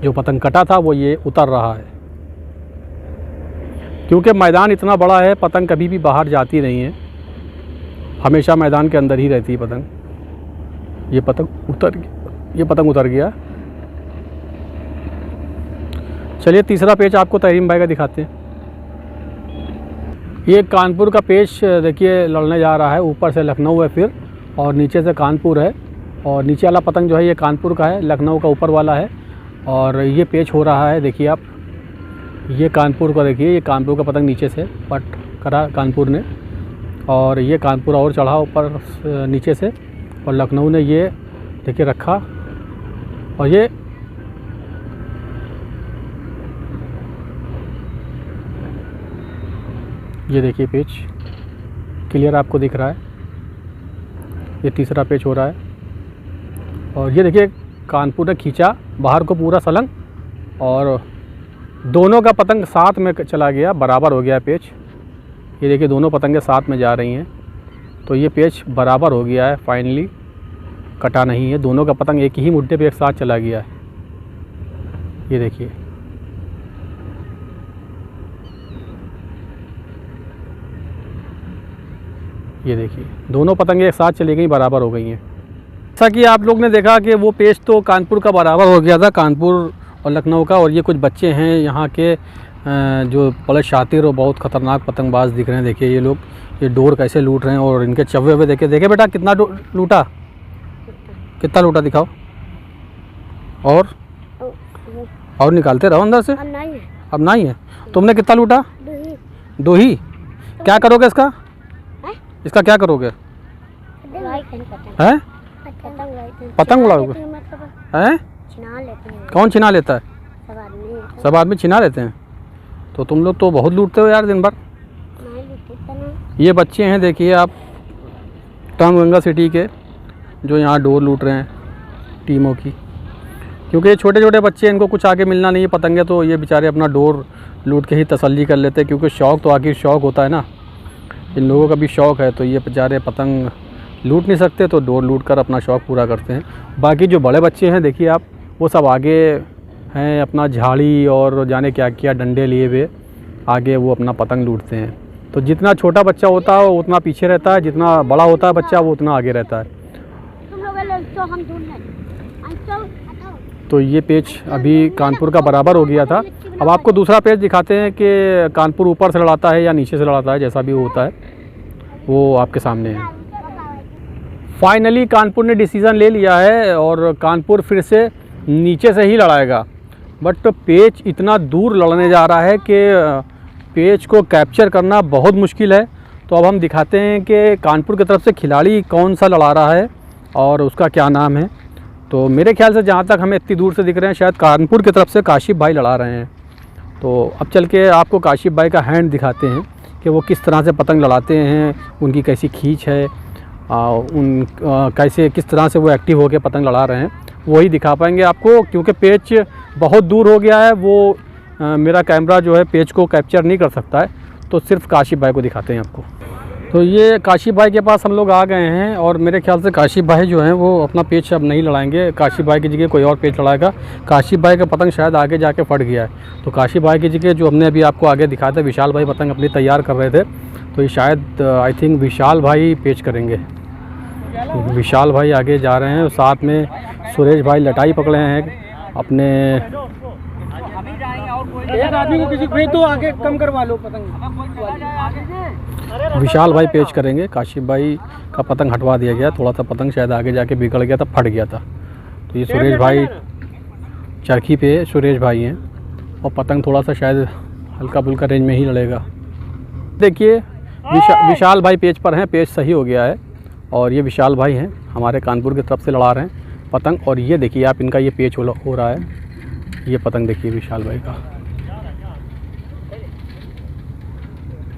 जो पतंग कटा था वो ये उतर रहा है। क्योंकि मैदान इतना बड़ा है, पतंग कभी भी बाहर जाती नहीं है, हमेशा मैदान के अंदर ही रहती है पतंग। ये पतंग उतर गया। चलिए तीसरा पेच आपको तहरीम भाई का दिखाते हैं। ये कानपुर का पेच देखिए लड़ने जा रहा है। ऊपर से लखनऊ है फिर, और नीचे से कानपुर है, और नीचे वाला पतंग जो है ये कानपुर का है, लखनऊ का ऊपर वाला है। और ये पेच हो रहा है, देखिए आप, ये कानपुर का, देखिए ये कानपुर का पतंग नीचे से पट करा कानपुर ने, और ये कानपुर और चढ़ा ऊपर नीचे से, और लखनऊ ने ये देखिए रखा, और ये देखिए पेच क्लियर आपको दिख रहा है। ये तीसरा पेच हो रहा है, और ये देखिए कानपुर ने खींचा बाहर को पूरा सलंग, और दोनों का पतंग साथ में चला गया, बराबर हो गया पेच। ये देखिए दोनों पतंगें साथ में जा रही हैं, तो ये पेच बराबर हो गया है, फाइनली कटा नहीं है। दोनों का पतंग एक ही मुद्दे पे एक साथ चला गया है। ये देखिए, ये देखिए दोनों पतंगें एक साथ चली गई, बराबर हो गई हैं। जैसा कि आप लोग ने देखा कि वो पेच तो कानपुर का बराबर हो गया था, कानपुर और लखनऊ का। और ये कुछ बच्चे हैं यहाँ के जो बड़े शातिर और बहुत ख़तरनाक पतंगबाज दिख रहे हैं। देखिए ये लोग ये डोर कैसे लूट रहे हैं, और इनके चव्वे हुए देखिए। देखे बेटा कितना लूटा, कितना लूटा दिखाओ, और निकालते रहो अंदर से। अब नहीं है। तुमने कितना लूटा? 2 ही। क्या करोगे इसका? इसका क्या करोगे? हैं? पतंग उड़ाओगे? हैं? कौन छिना लेता है? सब आदमी छिना लेते हैं। तो तुम लोग तो बहुत लूटते हो यार दिन भर। ये बच्चे हैं देखिए आप, गंगा सिटी के, जो यहाँ डोर लूट रहे हैं टीमों की। क्योंकि ये छोटे छोटे बच्चे, इनको कुछ आगे मिलना नहीं है पतंगे, तो ये बेचारे अपना डोर लूट के ही तसल्ली कर लेते हैं। क्योंकि शौक़ तो आखिर शौक़ होता है ना, इन लोगों का भी शौक़ है, तो ये बेचारे पतंग लूट नहीं सकते, तो डोर लूट कर अपना शौक़ पूरा करते हैं। बाकी जो बड़े बच्चे हैं देखिए आप, वो सब आगे हैं, अपना झाड़ी और जाने क्या क्या डंडे लिए हुए आगे वो अपना पतंग लूटते हैं। तो जितना छोटा बच्चा होता है वो उतना पीछे रहता है, जितना बड़ा होता है बच्चा वो उतना आगे रहता है। तो ये पेच अभी कानपुर का बराबर हो गया था। अब आपको दूसरा पेच दिखाते हैं कि कानपुर ऊपर से लड़ाता है या नीचे से लड़ाता है, जैसा भी होता है वो आपके सामने है। फाइनली कानपुर ने डिसीज़न ले लिया है, और कानपुर फिर से नीचे से ही लड़ाएगा। बट पेच इतना दूर लड़ने जा रहा है कि पेच को कैप्चर करना बहुत मुश्किल है। तो अब हम दिखाते हैं कि कानपुर की तरफ से खिलाड़ी कौन सा लड़ा रहा है और उसका क्या नाम है। तो मेरे ख्याल से जहाँ तक हमें इतनी दूर से दिख रहे हैं, शायद कानपुर की तरफ से काशिफ भाई लड़ा रहे हैं। तो अब चल के आपको काशिफ भाई का हैंड दिखाते हैं कि वो किस तरह से पतंग लड़ाते हैं, उनकी कैसी खींच है, कैसे किस तरह से वो एक्टिव होकर पतंग लड़ा रहे हैं, वही दिखा पाएंगे आपको। क्योंकि पेच बहुत दूर हो गया है, वो मेरा कैमरा जो है पेच को कैप्चर नहीं कर सकता है, तो सिर्फ काशिफ भाई को दिखाते हैं आपको। तो ये काशिफ भाई के पास हम लोग आ गए हैं, और मेरे ख्याल से काशिफ भाई जो हैं वो अपना पेच अब नहीं लड़ाएंगे। काशिफ भाई की जगह कोई और पेच लड़ाएगा। काशिफ भाई का पतंग शायद आगे जाके फट गया है, तो काशिफ भाई की जगह जो हमने अभी आपको आगे दिखाया था, विशाल भाई पतंग अपनी तैयार कर रहे थे, तो ये शायद आई थिंक विशाल भाई पेच करेंगे। विशाल भाई आगे जा रहे हैं, और साथ में सुरेश भाई लटाई पकड़े हैं अपने। एक आदमी को किसी भेज दो, आगे कम करवा लो पतंग। विशाल भाई पेच करेंगे। काशिफ भाई का पतंग हटवा दिया गया, थोड़ा सा पतंग शायद आगे जाके बिगड़ गया था, फट गया था। तो ये सुरेश भाई चरखी पे सुरेश भाई हैं, और पतंग थोड़ा सा शायद हल्का फुल्का रेंज में ही लड़ेगा। देखिए विशाल भाई पेच पर हैं, पेच सही हो गया है, और ये विशाल भाई हैं हमारे कानपुर की तरफ से लड़ा रहे हैं पतंग। और ये देखिए आप, इनका ये पेच हो रहा है, ये पतंग देखिए विशाल भाई का,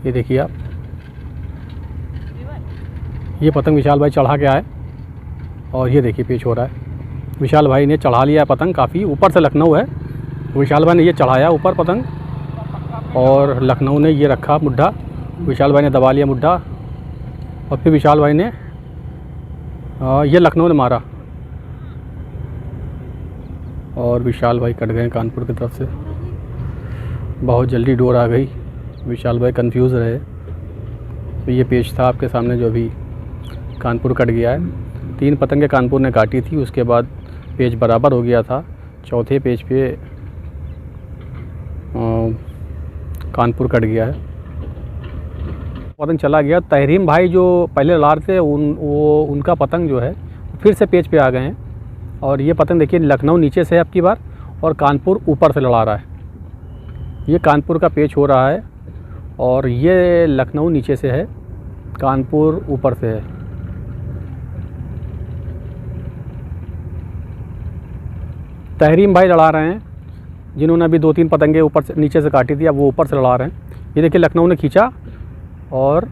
ये देखिए आप, ये पतंग विशाल भाई चढ़ा के आए, और ये देखिए पेच हो रहा है। विशाल भाई ने चढ़ा लिया पतंग, काफ़ी ऊपर से लखनऊ है, विशाल भाई ने ये चढ़ाया ऊपर पतंग, और लखनऊ ने ये रखा मुड्ढा, विशाल भाई ने दबा लिया मुड्ढा, और फिर विशाल भाई ने ये लखनऊ ने मारा, और विशाल भाई कट गए कानपुर की तरफ से। बहुत जल्दी डोर आ गई, विशाल भाई कंफ्यूज रहे। तो ये पेच था आपके सामने जो अभी कानपुर कट गया है। 3 पतंगे कानपुर ने काटी थी, उसके बाद पेच बराबर हो गया था। चौथे पेच पे कानपुर कट गया है, पतंग चला गया। तहरीम भाई जो पहले लड़ा रहे थे उनका पतंग जो है फिर से पेच पे आ गए हैं। और ये पतंग देखिए लखनऊ नीचे से है अब की बार, और कानपुर ऊपर से लड़ा रहा है। ये कानपुर का पेच हो रहा है और ये लखनऊ नीचे से है, कानपुर ऊपर से है। तहरीम भाई लड़ा रहे हैं, जिन्होंने अभी 2-3 पतंगे ऊपर से नीचे से काटी थी, अब वो ऊपर से लड़ा रहे हैं। ये देखिए लखनऊ ने खींचा और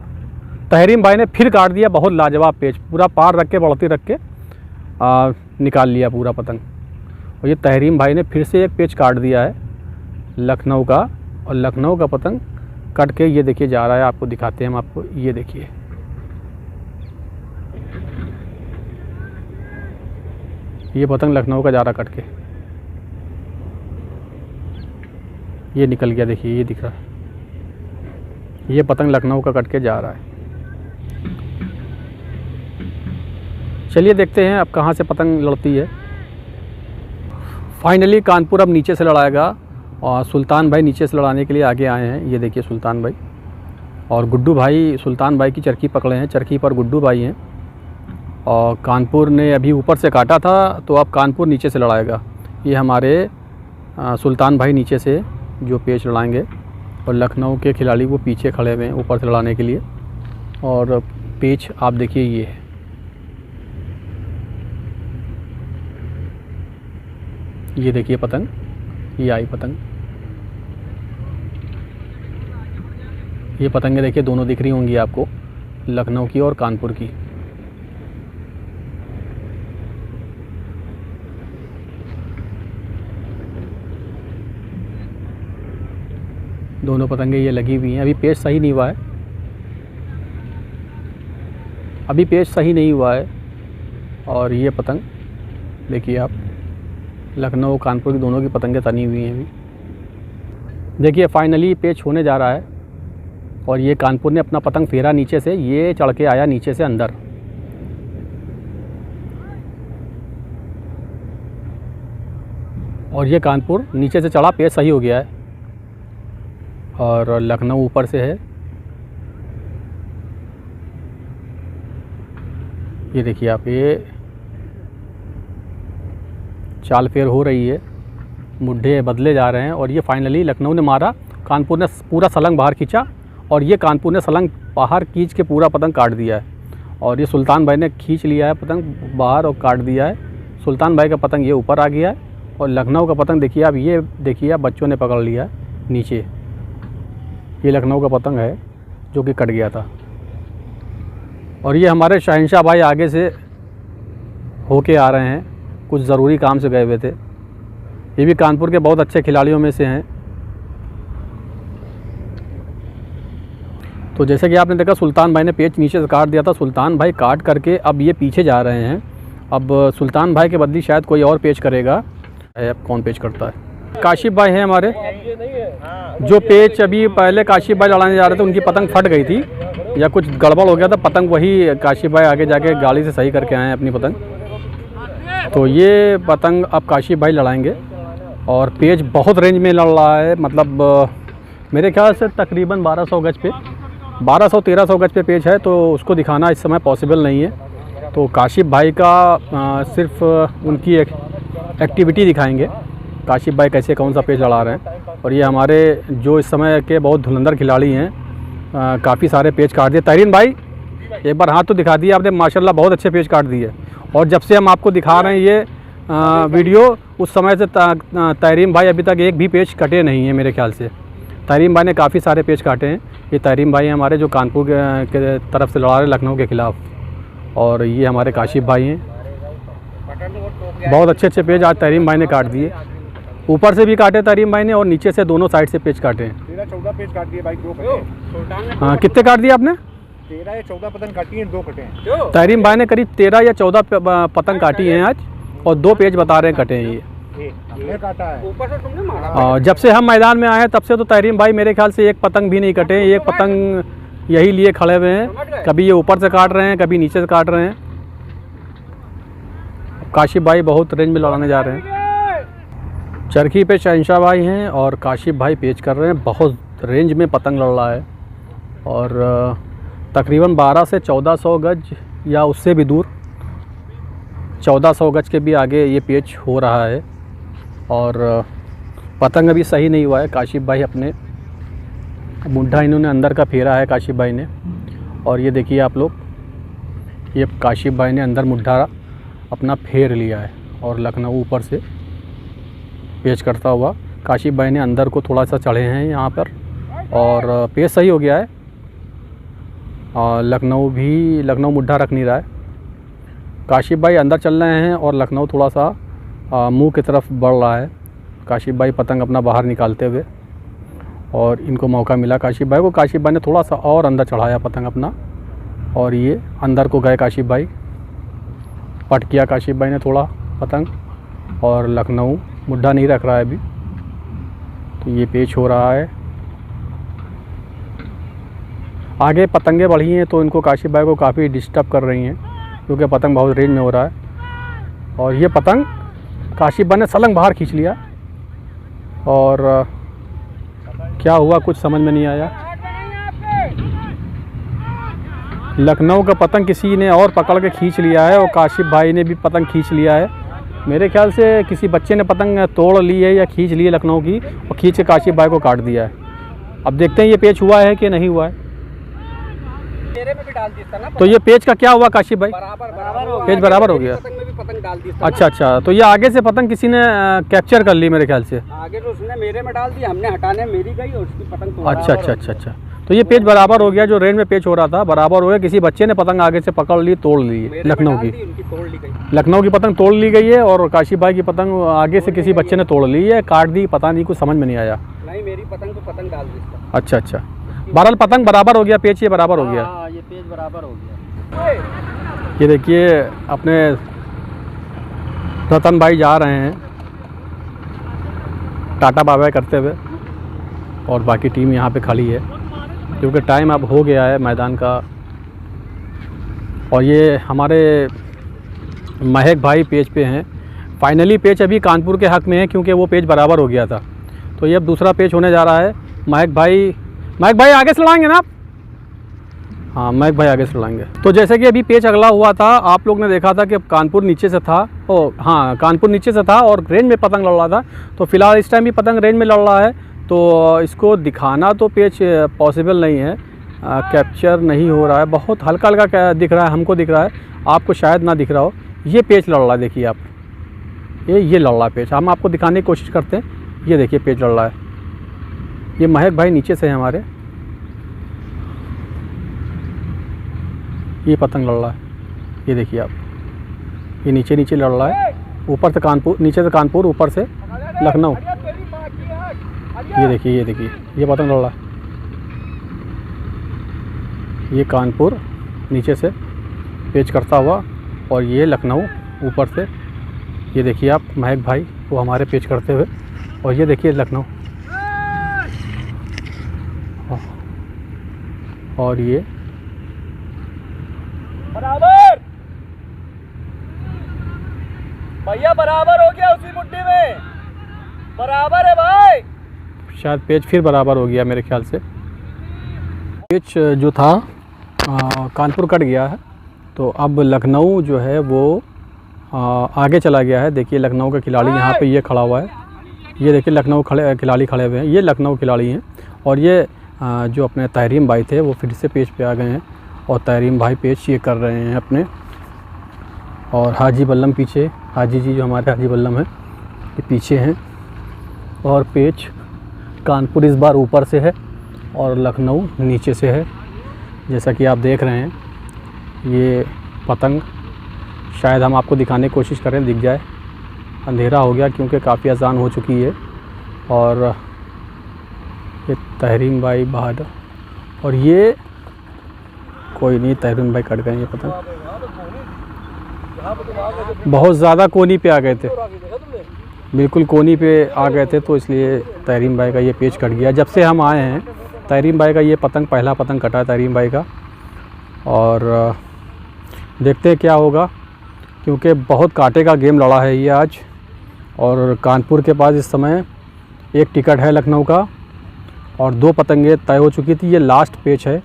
तहरीम भाई ने फिर काट दिया। बहुत लाजवाब पेच, पूरा पार रख के बढ़ती रख के निकाल लिया पूरा पतंग। और ये तहरीम भाई ने फिर से एक पेच काट दिया है लखनऊ का, और लखनऊ का पतंग कट के ये देखिए जा रहा है। आपको दिखाते हैं हम आपको, ये देखिए ये पतंग लखनऊ का जा रहा कट के, ये निकल गया। देखिए ये दिख रहा है, ये पतंग लखनऊ का कट के जा रहा है। चलिए देखते हैं अब कहाँ से पतंग लड़ती है। फाइनली कानपुर अब नीचे से लड़ाएगा और सुल्तान भाई नीचे से लड़ाने के लिए आगे आए हैं। ये देखिए सुल्तान भाई और गुड्डू भाई, सुल्तान भाई की चरखी पकड़े हैं, चरखी पर गुड्डू भाई हैं। और कानपुर ने अभी ऊपर से काटा था, तो अब कानपुर नीचे से लड़ाएगा। ये हमारे सुल्तान भाई नीचे से जो पेच लड़ाएंगे, और लखनऊ के खिलाड़ी वो पीछे खड़े हुए हैं ऊपर से लड़ाने के लिए। और पेच आप देखिए ये है, ये देखिए पतंग, ये आई पतंग। ये पतंगे देखिए दोनों दिख रही होंगी आपको, लखनऊ की और कानपुर की। दोनों पतंगे ये लगी हुई हैं। अभी पेच सही नहीं हुआ है, अभी पेच सही नहीं हुआ है। और ये पतंग देखिए आप, लखनऊ कानपुर की दोनों की पतंगें तनी हुई हैं। अभी देखिए फाइनली पेच होने जा रहा है, और ये कानपुर ने अपना पतंग फेरा नीचे से, ये चढ़ के आया नीचे से अंदर। और ये कानपुर नीचे से चढ़ा, पेच सही हो गया है। और लखनऊ ऊपर से है, ये देखिए आप, ये चाल फेर हो रही है, मुड्ढे बदले जा रहे हैं। और ये फाइनली लखनऊ ने मारा, कानपुर ने पूरा सलंग बाहर खींचा, और ये कानपुर ने सलंग बाहर खींच के पूरा पतंग काट दिया है। और ये सुल्तान भाई ने खींच लिया है पतंग बाहर और काट दिया है। सुल्तान भाई का पतंग ये ऊपर आ गया है, और लखनऊ का पतंग देखिए आप, ये देखिए आप, बच्चों ने पकड़ लिया है नीचे। ये लखनऊ का पतंग है जो कि कट गया था। और ये हमारे शहंशाह भाई आगे से होके आ रहे हैं, कुछ ज़रूरी काम से गए हुए थे। ये भी कानपुर के बहुत अच्छे खिलाड़ियों में से हैं। तो जैसे कि आपने देखा सुल्तान भाई ने पेच नीचे से काट दिया था, सुल्तान भाई काट करके अब ये पीछे जा रहे हैं। अब सुल्तान भाई के बदले शायद कोई और पेच करेगा। अब कौन पेच करता है? काशिफ भाई हैं हमारे, जो पेच अभी पहले काशिफ भाई लड़ाने जा रहे थे, उनकी पतंग फट गई थी या कुछ गड़बड़ हो गया था पतंग, वही काशिफ भाई आगे जाके गाड़ी से सही करके आए हैं अपनी पतंग। तो ये पतंग अब काशिफ भाई लड़ाएंगे। और पेच बहुत रेंज में लड़ रहा है, मतलब मेरे ख्याल से तकरीबन 1200 गज पे, 1200-1300 गज पे पेच है, तो उसको दिखाना इस समय पॉसिबल नहीं है। तो काशिफ भाई का सिर्फ उनकी एक्टिविटी दिखाएंगे, काशिफ भाई कैसे कौन सा पेच लड़ा रहे हैं। और ये हमारे जो इस समय के बहुत धुरंधर खिलाड़ी हैं, काफ़ी सारे पेच काट दिए। तहरीन भाई एक बार हाथ तो दिखा दिया आपने, माशाल्लाह बहुत अच्छे पेच काट दिए। और जब से हम आपको दिखा रहे हैं ये वीडियो, उस समय से तहरीन भाई अभी तक एक भी पेच कटे नहीं है मेरे ख्याल से। तहरीन भाई ने काफ़ी सारे पेच काटे हैं। ये तहरीन भाई हमारे जो कानपुर के तरफ से लड़ा रहे लखनऊ के ख़िलाफ़। और ये हमारे काशिफ भाई हैं, बहुत अच्छे अच्छे पेच आज तहरीन भाई ने काट दिए। ऊपर से भी काटे तहरीन भाई ने, और नीचे से दोनों साइड से पेच काटे हैं। 13-14 पेच काट दिए भाई, 2 कटे। हाँ, कितने काट दिए आपने? 13 या 14 पतंग काटी हैं, 2 कटे हैं। तहरीन भाई ने करीब 13 या 14 पतंग काटी हैं आज, और 2 पेच बता रहे हैं कटे हैं ये। जब से हम मैदान में आए हैं तब से तो तहरीम भाई मेरे ख्याल से एक पतंग भी नहीं कटे। एक पतंग यही लिए खड़े हुए हैं, कभी ये ऊपर से काट रहे हैं, कभी नीचे से काट रहे हैं। काशिफ भाई बहुत रेंज में लड़ाने जा रहे हैं। चरखी पे शहंशाह भाई हैं और काशिफ भाई पेच कर रहे हैं। बहुत रेंज में पतंग लड़ रहा है और तकरीबन 12 से 1400 गज या उससे भी दूर, 1400 गज के भी आगे ये पेच हो रहा है और पतंग अभी सही नहीं हुआ है। काशिफ भाई अपने मुड्ढा इन्होंने अंदर का फेरा है काशिफ भाई ने, और ये देखिए आप लोग, ये काशिफ भाई ने अंदर मुड्ढा अपना फेर लिया है और लखनऊ ऊपर से पेच करता हुआ काशिफ भाई ने अंदर को थोड़ा सा चढ़े हैं यहाँ पर और पेच सही हो गया है। और लखनऊ मुड्ढा रख नहीं रहा है। काशिफ भाई अंदर चल रहे हैं और लखनऊ थोड़ा सा मुंह की तरफ बढ़ रहा है। काशिफ भाई पतंग अपना बाहर निकालते हुए, और इनको मौका मिला काशिफ भाई को। काशिफ भाई ने थोड़ा सा और अंदर चढ़ाया पतंग अपना और ये अंदर को गए काशिफ भाई। पट किया काशिफ भाई ने थोड़ा पतंग और लखनऊ मुड्ढा नहीं रख रहा है अभी, तो ये पेच हो रहा है। आगे पतंगे बढ़ी हैं तो इनको काशिफ भाई को काफ़ी डिस्टर्ब कर रही हैं क्योंकि पतंग बहुत रेंज में हो रहा है। और ये पतंग काशिफ भाई ने सलंग बाहर खींच लिया और क्या हुआ कुछ समझ में नहीं आया। लखनऊ का पतंग किसी ने और पकड़ के खींच लिया है और काशिफ भाई ने भी पतंग खींच लिया है। मेरे ख्याल से किसी बच्चे ने पतंग तोड़ ली है या खींच ली है लखनऊ की और खींच के काशिफ भाई को काट दिया है। अब देखते हैं ये पेच हुआ है कि नहीं हुआ है। तो ये पेच का क्या हुआ काशिफ भाई? पेच बराबर हो गया। अच्छा अच्छा, तो ये आगे से पतंग किसी ने कैप्चर कर ली मेरे ख्याल से। आगे तो उसने मेरे में डाल दी, हमने हटाने मेरी गई और उसकी पतंग तोड़। अच्छा अच्छा अच्छा अच्छा, तो ये पेच बराबर हो गया। जो रेंज में पेच हो रहा था बराबर हो गया। किसी बच्चे ने पतंग आगे से पकड़ ली, तोड़ ली। लखनऊ की लखनऊ की पतंग तोड़ ली गई है और काशिफ भाई की पतंग आगे से किसी बच्चे ने तोड़ ली है, काट दी, पता नहीं कुछ समझ में नहीं आया। नहीं, मेरी पतंग को पतंग डाल दी। अच्छा अच्छा, बहरहाल पतंग बराबर हो गया, पेच ये बराबर हो गया। ये पेच बराबर हो गया। ये देखिए अपने रतन भाई जा रहे हैं टाटा बाय बाय करते हुए और बाकी टीम यहाँ पे खड़ी है क्योंकि टाइम अब हो गया है मैदान का। और ये हमारे महक भाई पेज पे हैं। फाइनली पेच अभी कानपुर के हक में है क्योंकि वो पेच बराबर हो गया था। तो ये अब दूसरा पेच होने जा रहा है। महक भाई आगे से लड़ाएंगे ना आप? हाँ, महक भाई आगे से लड़ाएंगे। तो जैसे कि अभी पेच अगला हुआ था, आप लोग ने देखा था कि कानपुर नीचे से था। हाँ, कानपुर नीचे से था और रेंज में पतंग लड़ रहा था। तो फिलहाल इस टाइम भी पतंग रेंज में लड़ रहा है, तो इसको दिखाना तो पेच पॉसिबल नहीं है, कैप्चर नहीं हो रहा है। बहुत हल्का हल्का दिख रहा है, हमको दिख रहा है, आपको शायद ना दिख रहा हो। ये पेच लड़ रहा है, देखिए आप, ये लड़ रहा है पेच। हम आपको दिखाने की कोशिश करते हैं। ये देखिए पेच लड़ रहा है। ये महक भाई नीचे से हैं हमारे, ये पतंग लड़ रहा है। ये देखिए आप, ये नीचे नीचे लड़ रहा है। ऊपर से कानपुर, नीचे से कानपुर, ऊपर से लखनऊ। ये देखिए ये पतंग लड़ रहा है। ये कानपुर नीचे से पेच करता हुआ और ये लखनऊ ऊपर से। ये देखिए आप महक भाई वो हमारे पेच करते हुए, और ये देखिए लखनऊ, और ये बराबर भैया, बराबर हो गया उसी मुट्ठी में, बराबर है भाई। शायद पेच फिर बराबर हो गया मेरे ख्याल से। पेच जो था कानपुर कट गया है, तो अब लखनऊ जो है वो आगे चला गया है। देखिए लखनऊ का खिलाड़ी यहाँ पे ये खड़ा हुआ है। ये देखिए लखनऊ खिलाड़ी खड़े हुए हैं, ये लखनऊ खिलाड़ी हैं। और ये जो अपने तहरीम भाई थे वो फिर से पेच पे आ गए हैं और तहरीम भाई पेच ये कर रहे हैं अपने। और हाजी बल्लम पीछे, हाजी जी जो हमारे हाजी बल्लम हैं ये पीछे हैं। और पेच कानपुर इस बार ऊपर से है और लखनऊ नीचे से है। जैसा कि आप देख रहे हैं, ये पतंग शायद हम आपको दिखाने की कोशिश करें, दिख जाए। अंधेरा हो गया क्योंकि काफ़ी अजान हो चुकी है। और ये तहरीम भाई बाहर, और ये कोई नहीं, तहरीम भाई कट गए। ये पतंग बहुत ज़्यादा कोनी पे आ गए थे। बिल्कुल कोनी पे आ गए थे, तो इसलिए तहरीम भाई का ये पेच कट गया। जब से हम आए हैं तहरीम भाई का ये पतंग पहला पतंग कटा है तहरीम भाई का, और देखते हैं क्या होगा, क्योंकि बहुत कांटे का गेम लड़ा है ये आज। और कानपुर के पास इस समय एक टिकट है लखनऊ का, और 2 पतंगे तय हो चुकी थी। ये लास्ट पेच है।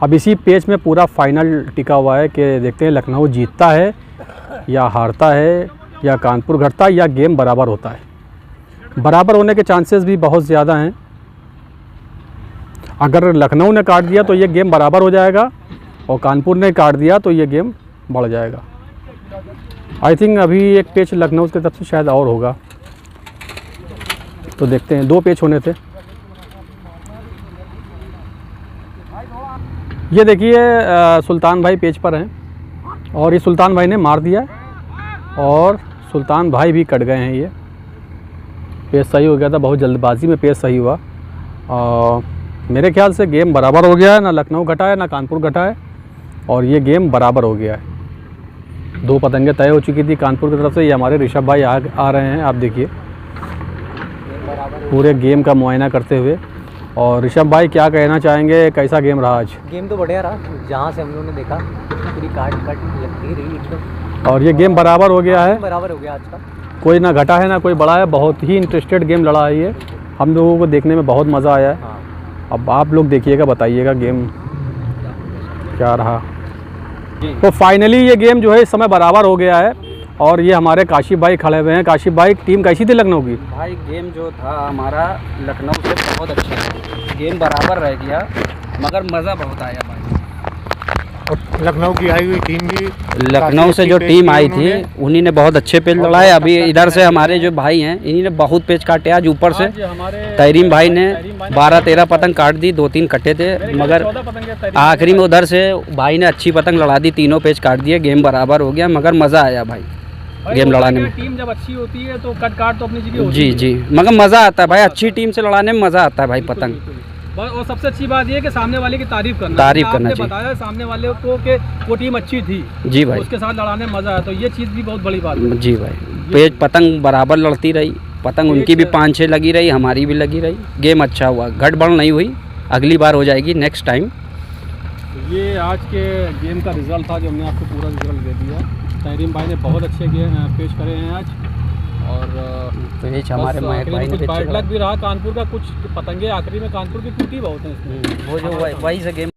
अब इसी पेच में पूरा फाइनल टिका हुआ है कि देखते हैं लखनऊ जीतता है या हारता है, या कानपुर घटता है, या गेम बराबर होता है। बराबर होने के चांसेस भी बहुत ज़्यादा हैं। अगर लखनऊ ने काट दिया तो ये गेम बराबर हो जाएगा, और कानपुर ने काट दिया तो ये गेम बढ़ जाएगा। आई थिंक अभी एक पेच लखनऊ की तरफ से शायद और होगा, तो देखते हैं। 2 पेच होने थे। ये देखिए सुल्तान भाई पेच पर हैं, और ये सुल्तान भाई ने मार दिया, और सुल्तान भाई भी कट गए हैं। ये पेच सही हो गया था, बहुत जल्दबाजी में पेच सही हुआ। मेरे ख्याल से गेम बराबर हो गया है, ना लखनऊ घटा है ना कानपुर घटा है, और ये गेम बराबर हो गया है। 2 पतंगे तय हो चुकी थी कानपुर की तरफ से। ये हमारे ऋषभ भाई आ रहे हैं, आप देखिए पूरे गेम का मुआयना करते हुए। और ऋषभ भाई क्या कहना चाहेंगे, कैसा गेम रहा आज? गेम तो बढ़िया रहा, जहाँ से हम लोगों ने देखा पूरी काट लगती रही एकदम, और ये गेम बराबर हो गया है, बराबर हो गया आज का। कोई ना घटा है ना कोई बड़ा है। बहुत ही इंटरेस्टेड गेम लड़ा है ये, हम लोगों को देखने में बहुत मज़ा आया है। अब आप लोग देखिएगा, बताइएगा गेम क्या रहा। तो फाइनली ये गेम जो है इस समय बराबर हो गया है, और ये हमारे काशिफ भाई खड़े हुए हैं। काशिफ भाई, टीम कैसी थी लखनऊ की? भाई गेम जो था हमारा लखनऊ से बहुत अच्छा था। गेम बराबर रह गया, मगर मज़ा बहुत आया भाई। और लखनऊ की आई हुई टीम भी, लखनऊ से जो टीम आई थी उन्हीं ने बहुत अच्छे पेच लड़ाए। अभी इधर से हमारे जो भाई हैं इन्हीं ने बहुत पेच काटे आज। ऊपर से तहरीम भाई ने 12-13 पतंग काट दी, 2-3 कटे थे, मगर आखिरी में उधर से भाई ने अच्छी पतंग लड़ा दी, तीनों पेच काट दिए। गेम बराबर हो गया, मगर मज़ा आया भाई गेम लड़ाने में। टीम जब अच्छी होती है तो कट तो अपनी जगह होती जी जी, मगर मज़ा आता है भाई, अच्छी टीम से लड़ाने में मज़ा आता है भाई पतंग। और सबसे अच्छी बात ये है कि सामने वाले की तारीफ करना चाहिए। बताया सामने वाले को कि वो टीम अच्छी थी जी भाई, उसके साथ लड़ाने में मज़ा आया, तो ये चीज़ भी बहुत बड़ी बात है। जी भाई, पेच पतंग बराबर लड़ती रही, पतंग उनकी भी 5-6 लगी रही, हमारी भी लगी रही। गेम अच्छा हुआ, गड़बड़ नहीं हुई। अगली बार हो जाएगी नेक्स्ट टाइम। ये आज के गेम का रिजल्ट था, जो हमने आपको पूरा रिजल्ट दे दिया। तहरीम भाई ने बहुत अच्छे गेम पेश करे हैं आज, और पेच हमारे भाई ने बैड लक भी रहा कानपुर का। कुछ पतंगे आखिरी में कानपुर की टूटी बहुत हैं, वो जो वही से गेम